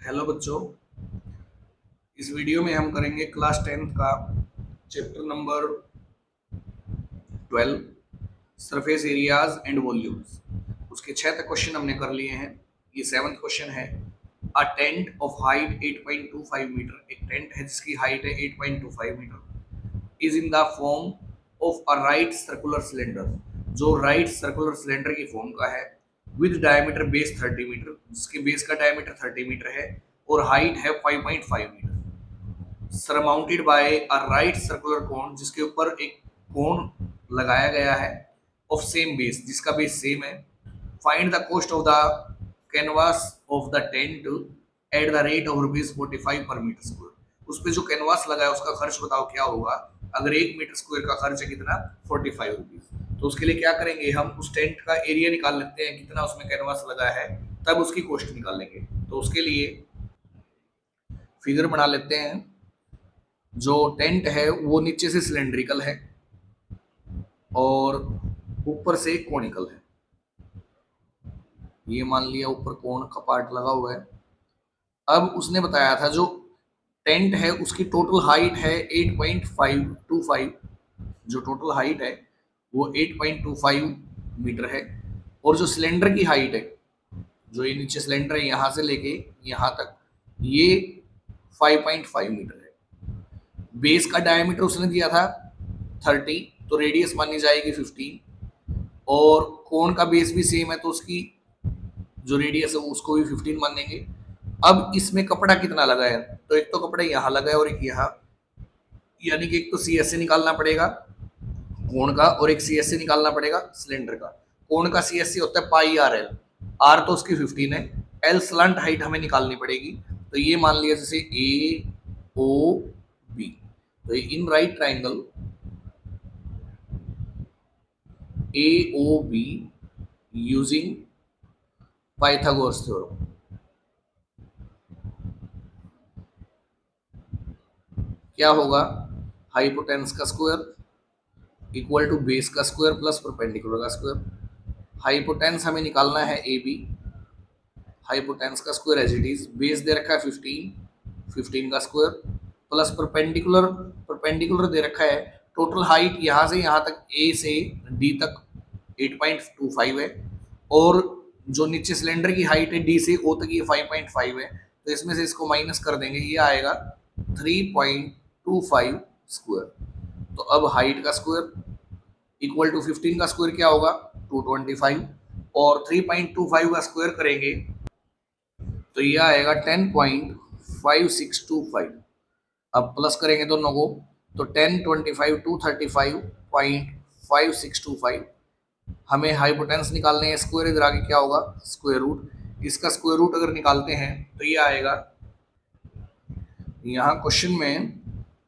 Hello बच्चों, इस video में हम करेंगे क्लास 10th का chapter number 12 surface areas and volumes. उसके 6 तक क्वेश्चन हमने कर लिए हैं। ये 7th क्वेश्चन है। A tent of height 8.25 metre, एक टेंट है जिसकी हाइट है 8.25 metre, is in the form of a right circular cylinder, जो राइट सर्कुलर सिलेंडर की फॉर्म का है, विद डायमीटर बेस 30 मीटर, जिसके बेस का डायमीटर 30 मीटर है और हाइट है 5.5 metre, surmounted by a right circular cone, जिसके ऊपर एक कोन लगाया गया है, ऑफ सेम बेस, जिसका बेस सेम है। Find the cost of the canvas of the tent at the rate of ₹45 पर मीटर स्क्वायर। उस पे जो कैनवास लगा है उसका खर्च बताओ क्या होगा। अगर 1 मीटर स्क्वायर का खर्च है कितना, ₹45। तो उसके लिए क्या करेंगे, हम उस टेंट का एरिया निकाल लेते हैं, कितना उसमें कैनवास लगा है, तब उसकी कॉस्ट निकालेंगे। तो उसके लिए फिगर बना लेते हैं। जो टेंट है वो नीचे से सिलेंड्रिकल है और ऊपर से कोनिकल है। ये मान लिया ऊपर कोन का पार्ट लगा हुआ है। अब उसने बताया था जो टेंट है उसकी टोटल हाइट है 8.525, जो टोटल हाइट है वो 8.25 मीटर है, और जो सिलेंडर की हाइट है, जो ये नीचे सिलेंडर है यहाँ से लेके यहाँ तक, ये 5.5 मीटर है। बेस का डायमीटर उसने दिया था 30, तो रेडियस मानी जाएगी 15, और कोण का बेस भी सेम है तो उसकी जो रेडियस है उसको भी 15 मानेंगे। अब इसमें कपड़ा कितना लगा है, तो एक तो कपड़ा यहाँ लगा है और एक यहाँ, यानी कि एक तो सी एस से निकालना पड़ेगा कोण का और एक सी एस से निकालना पड़ेगा सिलेंडर का। कोण का सी एस सी होता है पाई आर एल, आर तो उसकी 15 है, एल स्लंट हाइट हमें निकालनी पड़ेगी। तो ये मान लिया जैसे ए ओ बी, तो in right triangle AOB using Pythagoras theorem, क्या होगा, हाइपोटेन्स का स्क्वायर इक्वल टू बेस का स्क्वायर प्लस परपेंडिकुलर का स्क्वायर। हाइपोटेन्स हमें निकालना है AB, हाइपोटेन्स का square as it is, base दे रखा है 15 का स्क्वायर प्लस परपेंडिकुलर, परपेंडिकुलर दे रखा है टोटल हाइट यहाँ से यहाँ तक A से D तक 8.25 है, और जो नीचे सिलेंडर की हाइट है D से O तक ये 5.5 है, तो इसमें से इसको माइनस कर देंगे, ये आएगा 3.25 स्क्वायर। तो अब हाइट का स्क्वायर इक्वल टू 15 का स्क्वायर क्या होगा 225, और 3.25 का स्क्वायर करेंगे तो ये आएगा 10.5625। अब प्लस करेंगे दोनों को तो 1025 235.5625। हमें हाइपोटेन्स निकालने हैं, स्क्वायर इधर आगे क्या होगा स्क्वायर रूट, इसका स्क्वायर रूट अगर निकालते हैं तो ये आएगा, यहाँ क्वेश्चन में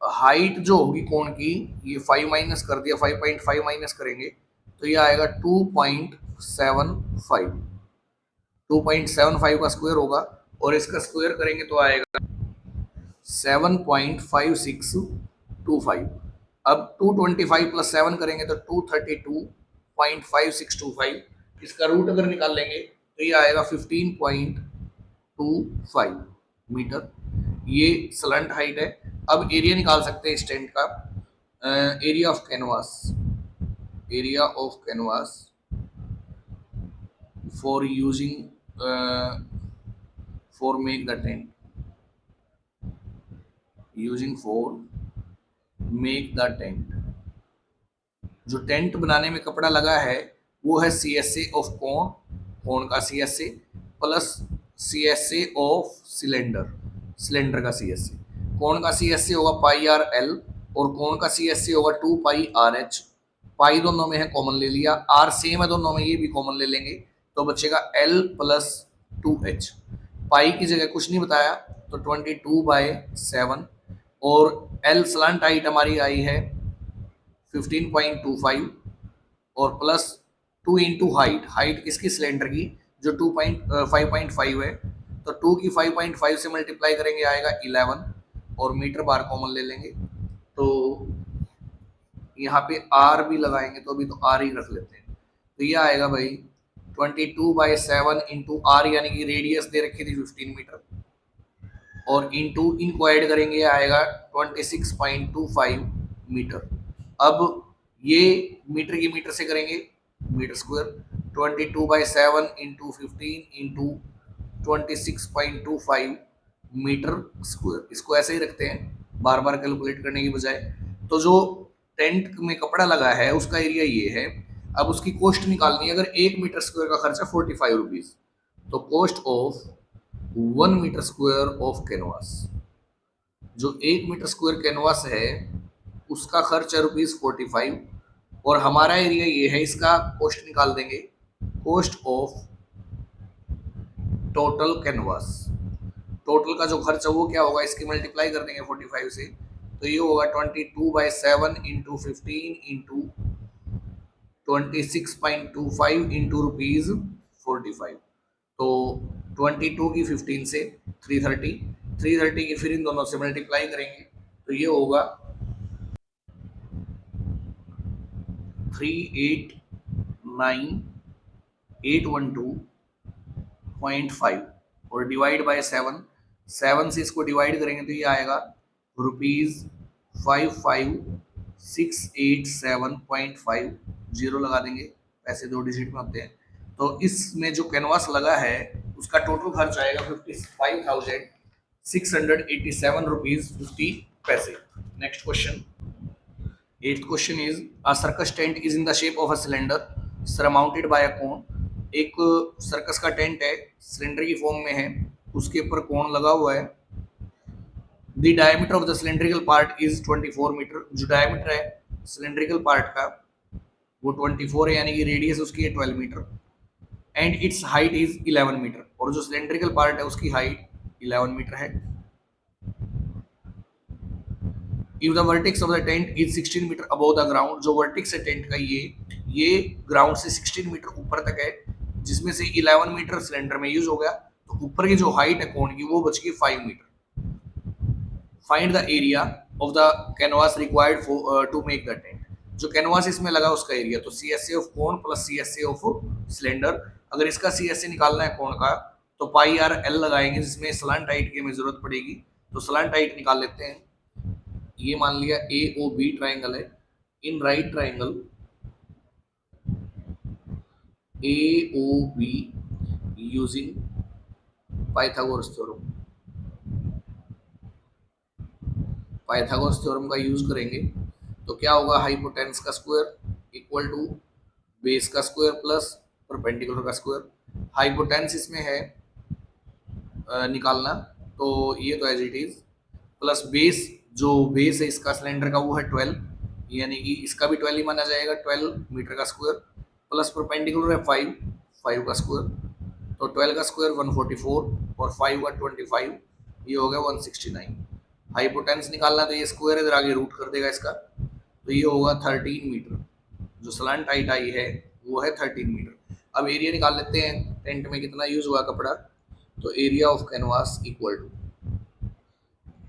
हाइट जो होगी कोण की ये 5 माइनस कर दिया, 5.5 माइनस करेंगे तो ये आएगा 2.75, 2.75 का स्क्वायर होगा, और इसका स्क्वायर करेंगे तो आएगा 7.5625। अब 225 प्लस 7 करेंगे तो 232.5625, इसका रूट अगर निकाल लेंगे तो ये आएगा 15.25 मीटर। ये स्लंट हाइट है। अब एरिया निकाल सकते हैं स्टैंड का, area of canvas, area of canvas for using for make the tent, using for make the tent. जो टेंट बनाने में कपड़ा लगा है वो है सी S A of cone, cone का C S A plus C S A of cylinder, cylinder का सी एस ए। कोण का सी एस ए होगा पाई आर एल और कोण का सी एस ए होगा 2 पाई आर एच। पाई दोनों में है कॉमन ले लिया, आर सेम है दोनों में, ये भी कॉमन ले लेंगे तो बचेगा एल प्लस 2h। पाई की जगह कुछ नहीं बताया तो 22/7, और एल स्लंट हाइट हमारी आई है 15.25 और प्लस 2 इंटू हाइट, हाइट किसकी सिलेंडर की जो 5.5 है, तो 2 की 5.5 से मल्टीप्लाई करेंगे आएगा 11, और मीटर बार कॉमन ले लेंगे तो यहाँ पे आर भी लगाएंगे तो अभी तो आर ही रख लेते हैं, तो ये आएगा भाई 22/7 इंटू आर, यानी कि रेडियस दे रखी थी 15 मीटर, और इंटू इनको ऐड करेंगे आएगा 26.25 मीटर। अब ये मीटर की मीटर से करेंगे metre square, 22/7 into 15 into 26.25 metre square. इसको ऐसे ही रखते हैं बार बार कैलकुलेट करने की बजाय। तो जो टेंट में कपड़ा लगा है उसका एरिया ये है। अब उसकी कॉस्ट निकालनी है। अगर 1 मीटर स्क्वायर का खर्चा 45 रुपीज, तो cost of 1 metre square of canvas, जो 1 मीटर स्क्वायर कैनवास है उसका खर्च है ₹45, और हमारा एरिया ये है, इसका कॉस्ट निकाल देंगे। Cost of total canvas, total का जो खर्च है वो क्या होगा, इसकी मल्टीप्लाई कर देंगे 45 से, तो ये होगा 22/7 इंटू 15 इंटू 26.25 इंटू ₹45। तो 22 की 15 से 330 की फिर इन दोनों से मल्टीप्लाई करेंगे, तो ये होगा 389,812.5 और डिवाइड बाय 7 से इसको डिवाइड करेंगे तो ये आएगा ₹55,687.5, जीरो लगा देंगे, पैसे 2 डिजिट में होते हैं। तो इसमें जो कैनवास लगा है उसका टोटल खर्च आएगा 55,687 रुपीज 50 पैसे। Next question, 8th question is a circus tent is in the shape of a cylinder surmounted by a cone. एक सर्कस का टेंट है, सिलेंडर की फॉर्म में है, उसके ऊपर कोन लगा हुआ है। The diameter of the cylindrical part is 24 metre. जो डायमीटर है सिलेंड्रिकल पार्ट का वो 24 है, यानी कि रेडियस उसकी है 12 metre. And its height is 11 metre, और जो सिलेंड्रिकल पार्ट है उसकी हाइट 11 मीटर है। If the vertex of the tent is 16 metre above the ground, जो वर्टेक्स है टेंट का ये ग्राउंड से 16 मीटर ऊपर तक है, जिसमें से 11 मीटर सिलेंडर में यूज हो गया, तो ऊपर की जो हाइट है कोन की वो बच गई 5 metre. Find the area of the canvas required to make the tent. जो कैनवास इसमें लगा उसका एरिया, तो CSA of cone plus CSA of cylinder. अगर इसका CSA निकालना है कोन का तो पाई आर एल लगाएंगे, जिसमें स्लांट हाइट की हमें जरूरत पड़ेगी, तो स्लांट हाइट निकाल लेते हैं। ये मान लिया AOB ट्राइंगल है, in right triangle AOB using Pythagoras theorem, Pythagoras theorem का यूज करेंगे तो क्या होगा, हाइपोटेन्स का स्क्वायर इक्वल टू बेस का स्क्वायर प्लस परपेंडिकुलर का स्क्वायर। हाइपोटेन्स इसमें है निकालना, तो ये तो as it is, plus base, जो बेस है इसका सिलेंडर का वो है 12, यानी कि इसका भी 12 ही माना जाएगा, 12 मीटर का स्क्वायर, प्लस परपेंडिकुलर है 5 का स्क्वायर, तो 12 का स्क्वायर 144 और 5 का 25, ये हो गया 169। हाइपोटेन्स निकालना तो ये स्क्वायर इधर आगे रूट कर देगा इसका, तो ये होगा 13 मीटर। जो स्लांट हाइट आई है वो है 13 मीटर। अब एरिया निकाल लेते हैं, टेंट में कितना यूज हुआ कपड़ा, तो area of canvas equal to,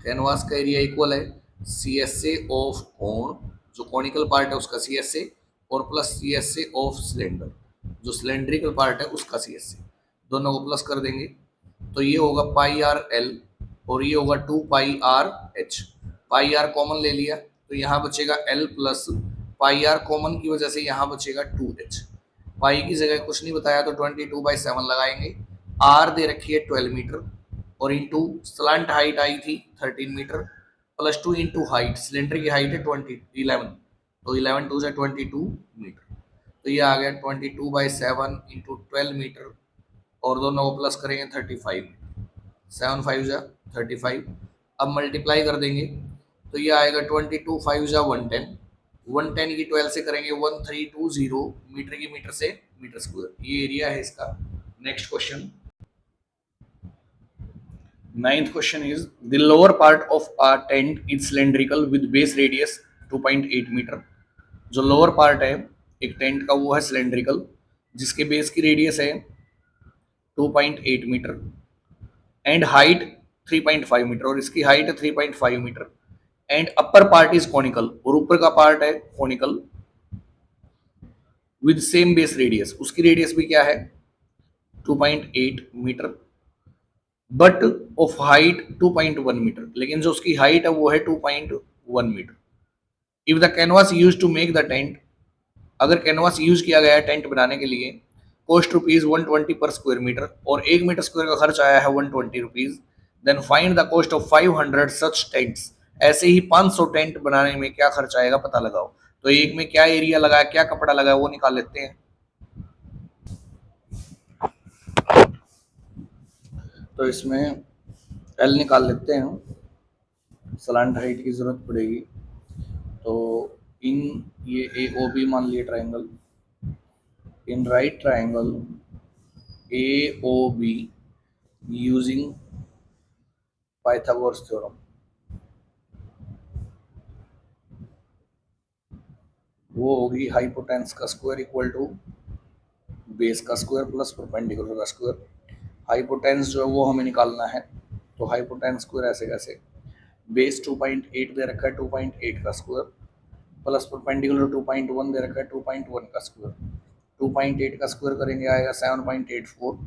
canvas का एरिया इक्वल है CSA ऑफ कोन, जो कॉनिकल पार्ट है उसका CSA, और प्लस CSA ऑफ सिलेंडर, जो सिलेंड्रिकल पार्ट है उसका CSA, दोनों को प्लस कर देंगे तो ये होगा पाई आर एल और ये होगा 2 pi R H. Pi R common ले लिया तो यहाँ बचेगा L plus pi R common की वजह से यहाँ बचेगा 2H। पाई की जगह कुछ नहीं बताया तो 22/7 लगाएंगे। आर दे रखी है 12 मीटर और इंटू स्लांट हाइट आई थी 13 metre plus 2 into height, cylinder की हाइट है 11, तो 11 2 से 22 मीटर, तो ये आ गया 22/7 इंटू 12 मीटर और दोनों को प्लस करेंगे 35, 7 5 जा 35। अब मल्टीप्लाई कर देंगे तो ये आएगा 22 5 जा 110, 110 की 12 से करेंगे 1320 मीटर की मीटर से मीटर स्क्वायर, ये एरिया है इसका। Next question, 9th question is the lower part of a tent is cylindrical with base radius 2.8 metre. जो लोअर पार्ट है एक टेंट का वो है सिलेंड्रिकल, जिसके बेस की रेडियस है 2.8 मीटर एंड हाइट 3.5 मीटर, और इसकी हाइट है 3.5 metre. And upper part is conical, और ऊपर का पार्ट है conical with same base radius, उसकी रेडियस भी क्या है 2.8 metre. But of height 2.1 metre, लेकिन जो उसकी हाइट है वो है 2.1 metre. If the canvas use to make the tent, अगर कैनवास यूज किया गया है टेंट बनाने के लिए, कॉस्ट रुपीज 120 पर स्क्वायर मीटर, और 1 मीटर स्क्वायर का खर्च आया है 120 rupees, then find the cost of 500 such tents. ऐसे ही 500 टेंट बनाने में क्या खर्च आएगा पता लगाओ। तो एक में क्या एरिया लगा है, क्या कपड़ा लगा है, वो निकाल लेते हैं। तो इसमें एल निकाल लेते हैं, स्लैंट हाइट की जरूरत पड़ेगी। तो इन ये ए ओ बी मान लिए triangle, in right triangle A O B using Pythagoras theorem, वो होगी हाइपोटेन्स का स्क्वायर इक्वल टू बेस का स्क्वायर प्लस परपेंडिकुलर का स्क्वायर। हाइपोटेन्स जो है वो हमें निकालना है, तो हाइपोटेन्स स्क्वायर ऐसे कैसे, बेस 2.8 दे रखा है, 2.8 का स्क्वायर प्लस परपेंडिकुलर 2.1 दे रखा है, 2.1 का स्क्वायर। 2.8 का स्क्वायर करेंगे आएगा 7.84,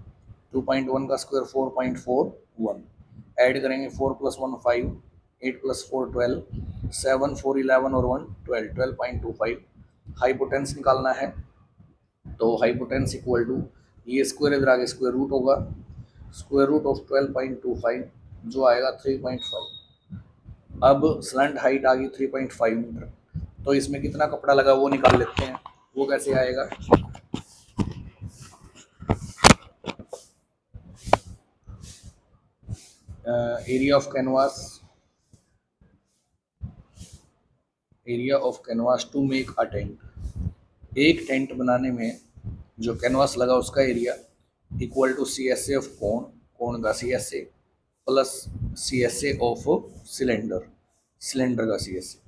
2.1 का स्क्वायर 4.41, ऐड करेंगे 4 + 1 5, 8 + 4 12, 7 4 11 और 1 12, 12.25। हाइपोटेन्स निकालना है, तो हाइपोटेन्स इक्वल टू ये स्क्वायर इधर आगे स्क्वायर रूट होगा, स्क्वायर रूट ऑफ 12.25 जो आएगा 3.5। अब स्लैंट हाइट आ गई 3.5 मीटर, तो इसमें कितना कपड़ा लगा वो निकाल लेते हैं। वो कैसे आएगा, area of canvas, area of canvas to make a tent, एक टेंट बनाने में जो कैनवास लगा उसका area equal to C S A of cone, cone का C S A plus C S A of cylinder, cylinder का C S ए।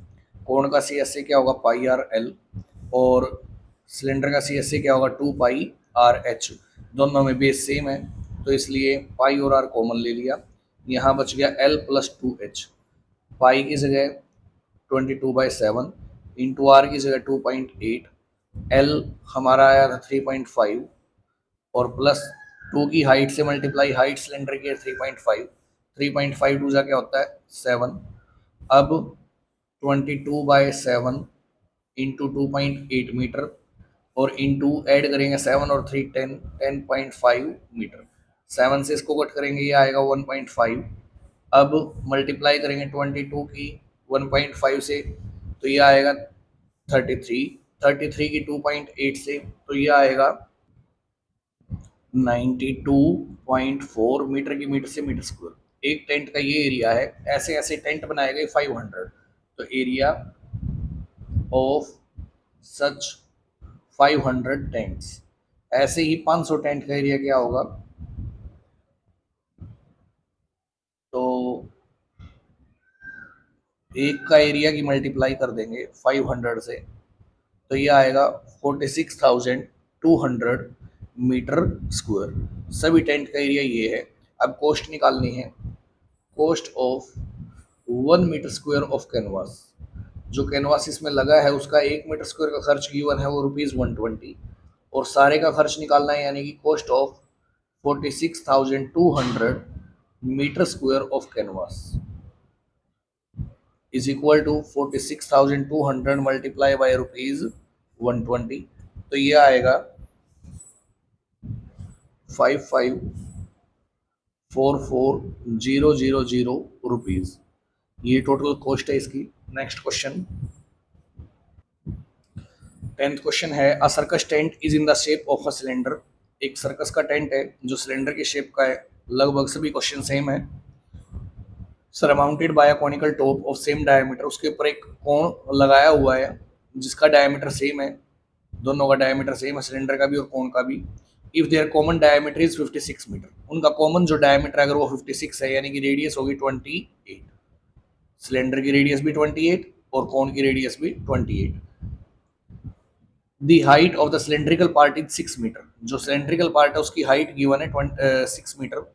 कोन का C S ए क्या होगा पाई आर एल, और सिलेंडर का सी एस ए क्या होगा 2 पाई आर एच। दोनों में बेस सेम है, तो इसलिए पाई और आर कॉमन ले लिया, यहाँ बच गया एल प्लस 2 एच। पाई की जगह 22/7 इंटू आर की जगह 2.8, एल हमारा आया था 3.5, और प्लस 2 की हाइट से मल्टीप्लाई, हाइट सिलेंडर की 3.5, 3.5 टू जा क्या होता है 7। अब 22/7 इंटू 2.8 मीटर, और इंटू ऐड करेंगे 7 और 3 10, 10.5 मीटर। 7 से इसको कट करेंगे ये आएगा 1.5। अब मल्टीप्लाई करेंगे 22 की 1.5 से, तो ये आएगा 33, 33 की 2.8 से, तो ये आएगा 92.4 मीटर की मीटर से मीटर स्क्वायर। एक टेंट का ये एरिया है, ऐसे ऐसे टेंट बनाए गए 500, तो एरिया ऑफ सच 500 टेंट्स। ऐसे ही 500 टेंट का एरिया क्या होगा, तो एक का एरिया की मल्टीप्लाई कर देंगे 500 से, तो ये आएगा 46,200 मीटर स्क्वायर। सभी टेंट का एरिया ये है। अब कॉस्ट निकालनी है, cost of 1 metre square of canvas, जो कैनवास इसमें लगा है उसका 1 मीटर स्क्वायर का खर्च गिवन है वो ₹120, और सारे का खर्च निकालना है, यानी कि cost of 46,200 metre square of canvas is equal to 46,200 multiply by ₹120, तो ये आएगा 5544,000 रुपीज। ये टोटल कॉस्ट है इसकी। नेक्स्ट क्वेश्चन, 10th क्वेश्चन है, अ circus tent is in the shape of a cylinder. एक सर्कस का टेंट है जो सिलेंडर की शेप का है। लगभग सभी क्वेश्चन सेम है। Surmounted by a conical top of same diameter, उसके ऊपर एक कोण लगाया हुआ है जिसका डायमीटर सेम है, दोनों का डायमीटर सेम है, सिलेंडर का भी और कोण का भी। If their common diameter is 56 metre, उनका कॉमन जो डायमीटर अगर वो 56 है, यानी कि रेडियस होगी 28, सिलेंडर की रेडियस भी 28 और कोण की रेडियस भी 28। The height of the cylindrical part is 6 metre, जो सिलेंड्रिकल पार्ट है उसकी हाइट गिवन है 6 metre,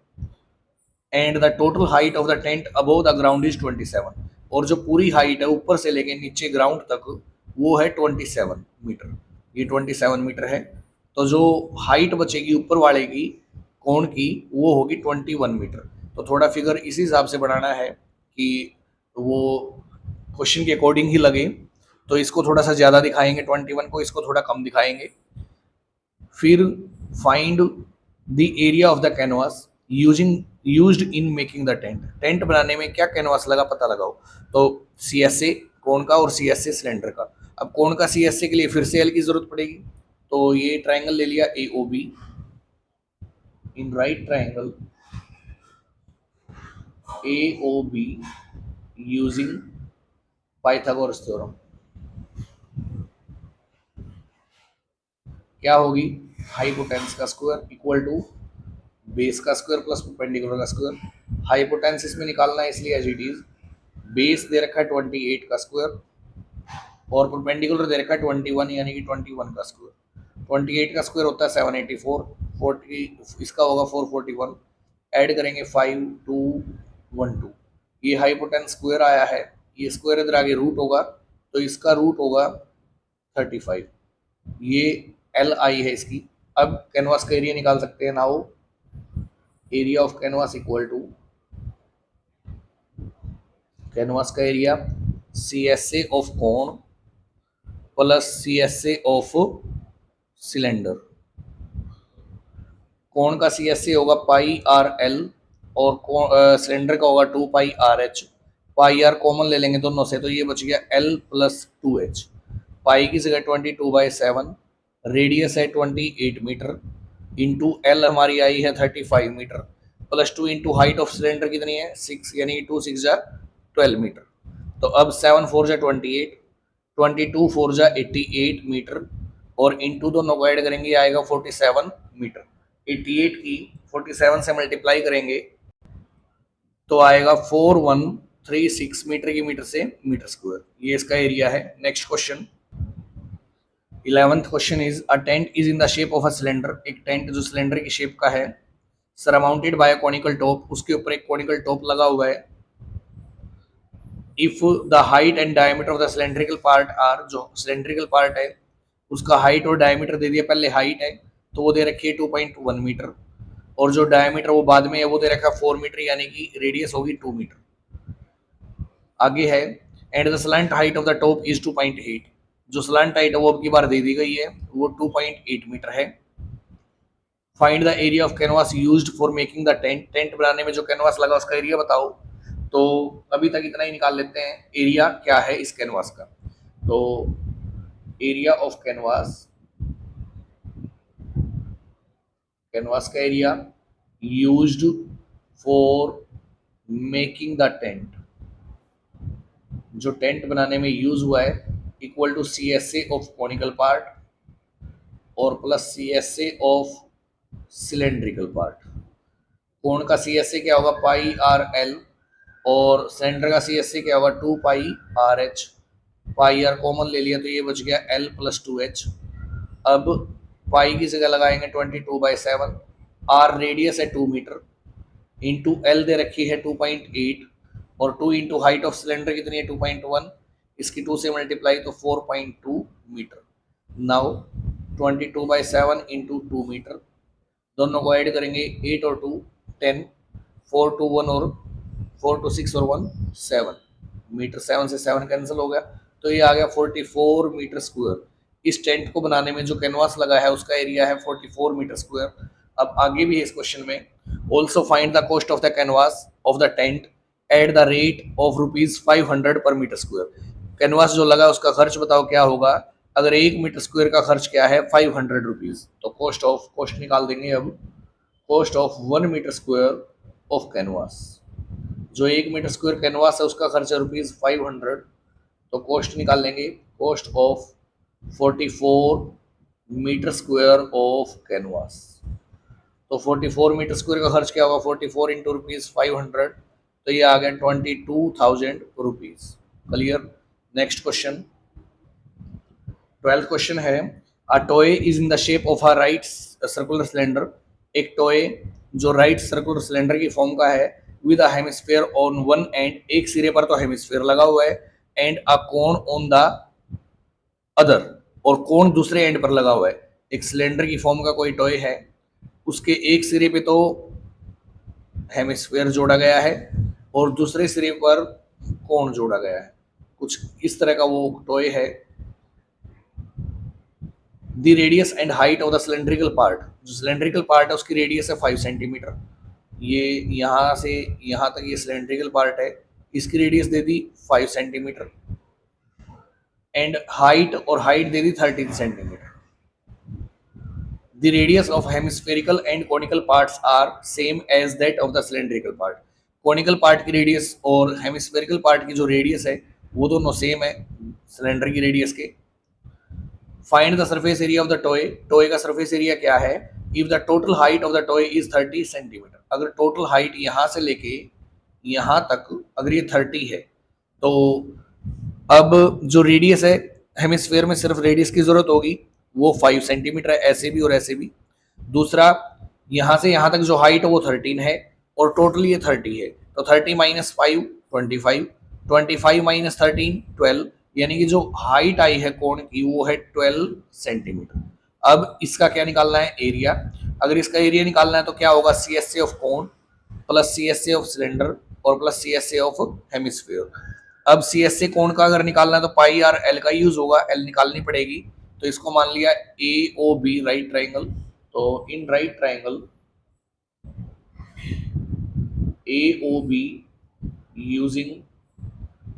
and the total height of the tent above the ground is 27, और जो पूरी हाइट है ऊपर से लेके नीचे ग्राउंड तक वो है 27 मीटर। ये 27 मीटर है, तो जो हाइट बचेगी ऊपर वाले की कोण की वो होगी 21 मीटर। तो थोड़ा फिगर इसी हिसाब से बनाना है कि वो क्वेश्चन के अकॉर्डिंग ही लगे। तो इसको थोड़ा सा ज़्यादा दिखाएंगे 21 को, इसको थोड़ा कम दिखाएंगे। फिर find the area of the canvas used in making the tent. Tent बनाने में क्या कैनवास लगा पता लगाओ। तो CSA कोण का और CSA सिलेंडर का। अब कोण का CSA के लिए फिर से एल की जरूरत पड़ेगी, तो ये ट्राइंगल ले लिया AOB। इन right triangle AOB using Pythagoras theorem क्या होगी, हाइपोटेन्स का स्क्वायर इक्वल टू बेस का स्क्वायर प्लस परपेंडिकुलर का स्क्वायर। हाइपोटेन्स इसमें निकालना है इसलिए एज इट इज, बेस दे रखा है 28 का स्क्वायर और परपेंडिकुलर दे रखा है 21 यानी कि 21 का स्क्वायर। 28 का स्क्वायर होता है 784, 40 इसका होगा 441, ऐड करेंगे 5 2 1 2। ये हाइपोटेन्स स्क्वायर आया है, ये स्क्वायर इधर आगे रूट होगा तो इसका रूट होगा 35। ये LI है इसकी। अब कैनवास का एरिया निकाल सकते हैं। Now area of canvas equal to canvas का area CSA of cone plus CSA of cylinder. Cone का CSA होगा πRL और सिलेंडर का होगा 2πRH। πR कॉमन ले लेंगे दोनों से तो ये बच गया L प्लस 2H। पाई की जगह 22/7, रेडियस है 28 मीटर, इंटू L हमारी आई है 35 metre, plus 2 into height of cylinder कितनी है 6 यानी 2 6 जा 12 मीटर। तो अब 7 4 जा 28, 22 4 जा 88 मीटर और इंटू दोनों को ऐड करेंगे आएगा 47 मीटर। 88 की 47 से मल्टीप्लाई करेंगे तो आएगा 4136 मीटर की मीटर से मीटर स्क्वायर। ये इसका एरिया है। Next question 11th question is a tent is in the shape of a cylinder. एक टेंट जो सिलेंडर की शेप का है, सरमाउंटेड बाय कॉनिकल टॉप, उसके ऊपर एक कॉनिकल टॉप लगा हुआ है। If the height and diameter of the cylindrical part are, जो सिलेंड्रिकल पार्ट है उसका हाइट और डायमीटर दे दिया, पहले हाइट है तो वो दे रखी है 2.1 मीटर और जो डायमीटर वो बाद में है वो दे रखा है 4 मीटर यानी कि रेडियस होगी 2 मीटर। आगे है and the slant height of the top is 2.8, जो स्लैंट हाइट है वो अब की बार दे दी गई है वो 2.8 मीटर है। Find the area of canvas used for making the tent. Tent बनाने में जो कैनवास लगा उसका एरिया बताओ। तो अभी तक इतना ही निकाल लेते हैं, एरिया क्या है इस कैनवास का। तो एरिया ऑफ कैनवास, कैनवास का area used for making the tent, जो टेंट बनाने में यूज हुआ है, equal to CSA of conical part और plus CSA of cylindrical part. Cone का CSA क्या होगा πRL और सिलेंडर का CSA क्या होगा 2πRH। πR कॉमन ले लिया तो ये बच गया L प्लस 2H। अब पाई की जगह लगाएंगे 22/7, R रेडियस है 2 मीटर, इंटू L दे रखी है 2.8 और 2 इंटू हाइट ऑफ सिलेंडर कितनी है 2.1, इसकी 2 से मल्टीप्लाई तो 4.2 मीटर। नाउ 22/7 इंटू 2 मीटर, दोनों को ऐड करेंगे 8 और 2 10, 4 2 1 और 4 2 6 और 1 7 मीटर, 7 से 7 कैंसिल हो गया तो ये आ गया 44 मीटर स्क्वायर। इस टेंट को बनाने में जो कैनवास लगा है उसका एरिया है 44 मीटर स्क्वायर। अब आगे भी है इस क्वेश्चन में, also find the cost of the canvas of the tent at the rate of ₹500 पर मीटर स्क्वायर। कैनवास जो लगा उसका खर्च बताओ क्या होगा अगर 1 मीटर स्क्वायर का खर्च क्या है 500 रुपीज। तो कॉस्ट निकाल देंगे। अब cost of 1 metre square of canvas, जो 1 मीटर स्क्वायर कैनवास है उसका खर्च है ₹500, तो कॉस्ट निकाल लेंगे। Cost of 44 metre square of canvas, तो 44 मीटर स्क्वायर का खर्च क्या होगा 44 इंटू ₹500, तो ये आ गया 22,000 rupees. Clear. Next question 12th question है a toy is in the shape of a right circular cylinder. एक टॉय जो राइट सर्कुलर सिलेंडर की फॉर्म का है with a hemisphere on one end, एक सिरे पर तो हेमिस्फीयर लगा हुआ है, and a cone on the other, और कोन दूसरे एंड पर लगा हुआ है। एक सिलेंडर की फॉर्म का कोई टॉय है, उसके एक सिरे पे तो हेमिस्फीयर जोड़ा गया है और दूसरे सिरे पर कोण जोड़ा गया है। कुछ इस तरह का वो टॉय है। The radius and height of the cylindrical part, जो सिलेंड्रिकल पार्ट है उसकी रेडियस है 5 सेंटीमीटर। ये यहाँ से यहाँ तक ये सिलेंड्रिकल पार्ट है, इसकी रेडियस दे दी 5 सेंटीमीटर एंड हाइट, और हाइट दे दी 13 centimetre. The radius of hemispherical and conical parts are same as that of the cylindrical part. Conical part की रेडियस और hemispherical part की जो रेडियस है वो दोनों सेम है सिलेंडर की रेडियस के। Find the surface area of the toy. Toy का surface area क्या है? If the total height of the toy is 30 centimetre, अगर total height यहाँ से लेके यहाँ तक अगर ये 30 है, तो अब जो रेडियस है हेमिस्फीयर में सिर्फ रेडियस की जरूरत होगी, वो 5 सेंटीमीटर है, ऐसे भी और ऐसे भी। दूसरा, यहाँ से यहाँ तक जो हाइट है वो 13 है और टोटल ये 30 है, तो 30 माइनस 5 25, 25 माइनस 13 12, यानी कि जो हाइट आई है कोण की वो है 12 सेंटीमीटर। अब इसका क्या निकालना है? एरिया। अगर इसका एरिया निकालना है तो क्या होगा? C S A of cone plus C S A of cylinder और plus C S A of hemisphere. अब सी एस ए कोण का अगर निकालना है तो पाई आर एल का यूज होगा, एल निकालनी पड़ेगी, तो इसको मान लिया A O B right triangle. तो in right triangle A O B using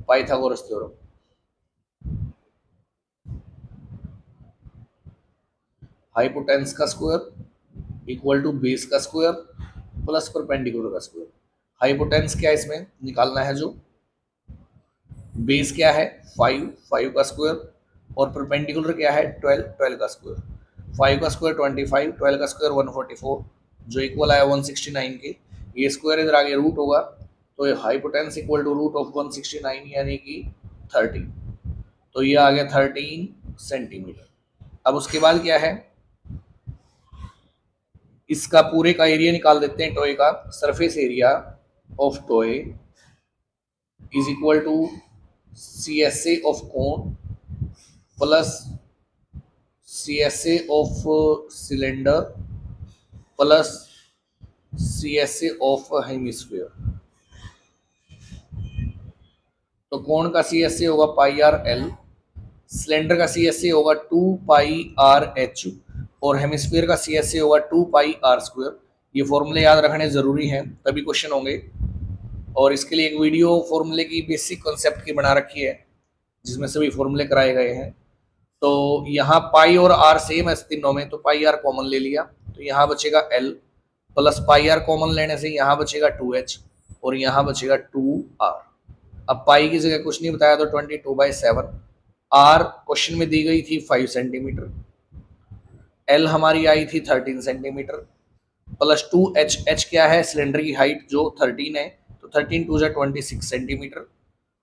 Pythagoras theorem, hypotenuse का स्क्वायर इक्वल टू बेस का स्क्वायर प्लस परपेंडिकुलर का स्क्वायर। हाइपोटेन्स क्या है इसमें निकालना है, जो बेस क्या है 5, 5 का स्क्वायर, और परपेंडिकुलर क्या है 12, 12 का स्क्वायर। 5 का स्क्वायर 25, 12 का स्क्वायर 144, जो इक्वल आया 169 के। ये स्क्वायर इधर आगे रूट होगा, तो ये हाइपोटेन्स इक्वल टू रूट ऑफ 169 यानी कि 30, तो ये आ गया 13 सेंटीमीटर। अब उसके बाद क्या है, इसका पूरे का एरिया निकाल देते हैं टॉय का। Surface area of toy is equal to C S A of cone plus C S A of cylinder plus C S A of hemisphere. तो कोण का सी एस ए होगा पाई आर एल, सिलेंडर का C S ए होगा 2 pi R H, और hemisphere का C S ए होगा 2 pi are square. ये फॉर्मूले याद रखने जरूरी हैं, तभी क्वेश्चन होंगे। और इसके लिए एक वीडियो फॉर्मूले की बेसिक कॉन्सेप्ट की बना रखी है, जिसमें सभी फॉर्मूले कराए गए हैं। तो यहाँ पाई और आर सेम है तीनों में, तो पाई आर कॉमन ले लिया, तो यहाँ बचेगा L plus pi R common लेने से यहाँ बचेगा 2h और यहाँ बचेगा 2r। अब पाई की जगह कुछ नहीं बताया, तो 22/7। आर क्वेश्चन में दी गई थी 5 सेंटीमीटर, एल हमारी आई थी 13 सेंटीमीटर प्लस 2h, h क्या है सिलेंडर की हाइट जो 13 है, तो 13 2 26 सेंटीमीटर,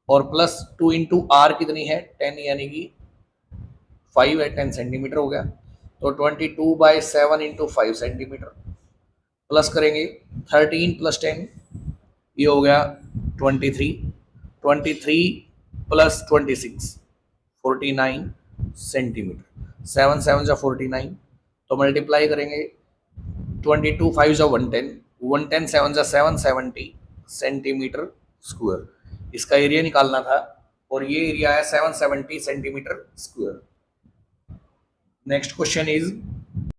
और प्लस 2 इंटू आर कितनी है 10, यानी कि 5 है, 10 सेंटीमीटर हो गया। तो 22/7 इंटू 5 सेंटीमीटर प्लस करेंगे 13 प्लस 10, ये हो गया 23, 23 प्लस 26 49 सेंटीमीटर। 7 7 जा 49, तो मल्टीप्लाई करेंगे 22 5 जा 110, 110 7 जा 770 सेंटीमीटर स्क्वायर। इसका एरिया निकालना था और ये एरिया है 770 centimetre square. Next question is